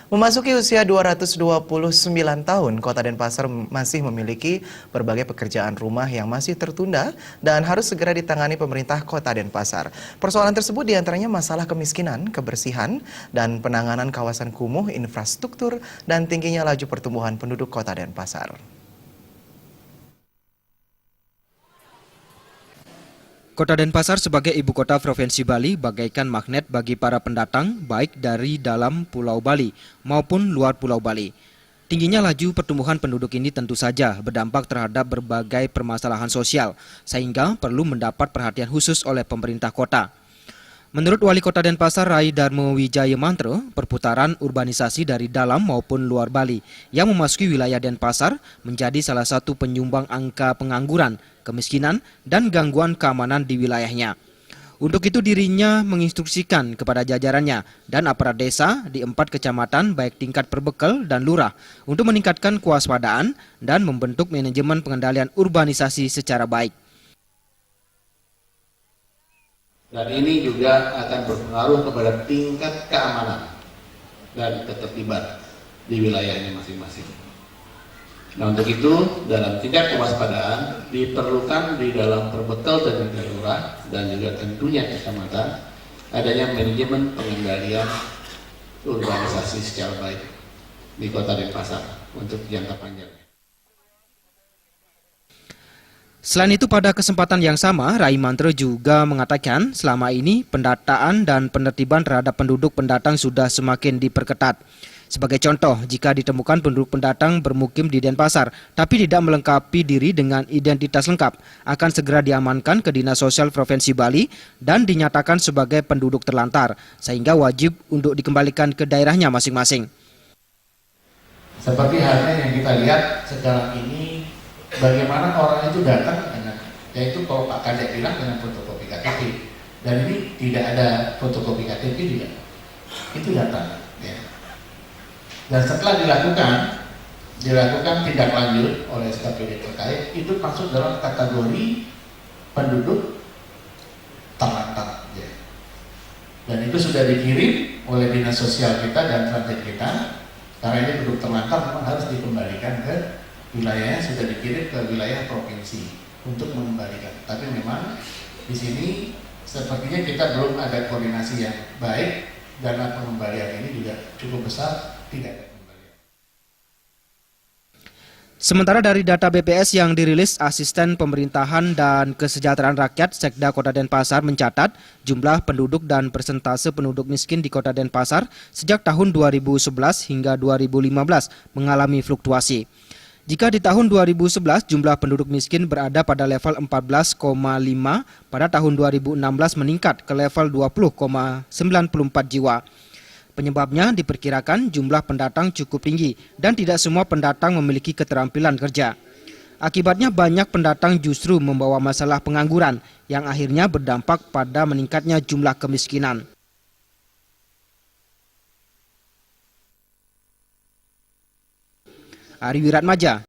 Memasuki usia 229 tahun, Kota Denpasar masih memiliki berbagai pekerjaan rumah yang masih tertunda dan harus segera ditangani pemerintah Kota Denpasar. Persoalan tersebut diantaranya masalah kemiskinan, kebersihan, dan penanganan kawasan kumuh, infrastruktur, dan tingginya laju pertumbuhan penduduk Kota Denpasar. Kota Denpasar sebagai ibu kota Provinsi Bali bagaikan magnet bagi para pendatang baik dari dalam Pulau Bali maupun luar Pulau Bali. Tingginya laju pertumbuhan penduduk ini tentu saja berdampak terhadap berbagai permasalahan sosial, sehingga perlu mendapat perhatian khusus oleh pemerintah kota. Menurut Wali Kota Denpasar Rai Darmo Wijaya Mantro, perputaran urbanisasi dari dalam maupun luar Bali yang memasuki wilayah Denpasar menjadi salah satu penyumbang angka pengangguran, kemiskinan, dan gangguan keamanan di wilayahnya. Untuk itu dirinya menginstruksikan kepada jajarannya dan aparat desa di 4 kecamatan baik tingkat perbekel dan lurah untuk meningkatkan kewaspadaan dan membentuk manajemen pengendalian urbanisasi secara baik. Dan ini juga akan berpengaruh kepada tingkat keamanan dan ketertiban di wilayahnya masing-masing. Nah, untuk itu dalam tingkat kewaspadaan diperlukan di dalam perbekel dan daerah dan juga tentunya kecamatan adanya manajemen pengendalian urbanisasi secara baik di Kota Denpasar untuk jangka panjangnya. Selain itu pada kesempatan yang sama, Rai Mantro juga mengatakan selama ini pendataan dan penertiban terhadap penduduk pendatang sudah semakin diperketat. Sebagai contoh, jika ditemukan penduduk pendatang bermukim di Denpasar, tapi tidak melengkapi diri dengan identitas lengkap, akan segera diamankan ke Dinas Sosial Provinsi Bali dan dinyatakan sebagai penduduk terlantar, sehingga wajib untuk dikembalikan ke daerahnya masing-masing. Seperti halnya yang kita lihat sekarang ini, bagaimana orang itu datang dengan, yaitu kalau Pak Kadek bilang dengan fotokopi KTP, dan ini tidak ada fotokopi KTP juga, itu datang. Ya. Dan setelah dilakukan tindak lanjut oleh SKPD terkait, itu masuk dalam kategori penduduk terlantar. Ya. Dan itu sudah dikirim oleh Dinas Sosial kita dan transit kita, karena ini penduduk terlantar memang harus dikembalikan ke wilayahnya, sudah dikirim ke wilayah provinsi untuk mengembalikan. Tapi memang di sini sepertinya kita belum ada koordinasi yang baik, dana pengembalian ini juga cukup besar, tidak ada pengembalian. Sementara dari data BPS yang dirilis Asisten Pemerintahan dan Kesejahteraan Rakyat Sekda Kota Denpasar mencatat jumlah penduduk dan persentase penduduk miskin di Kota Denpasar sejak tahun 2011 hingga 2015 mengalami fluktuasi. Jika di tahun 2011 jumlah penduduk miskin berada pada level 14,5, pada tahun 2016 meningkat ke level 20,94 jiwa. Penyebabnya diperkirakan jumlah pendatang cukup tinggi dan tidak semua pendatang memiliki keterampilan kerja. Akibatnya banyak pendatang justru membawa masalah pengangguran yang akhirnya berdampak pada meningkatnya jumlah kemiskinan. Ari Wiratmaja.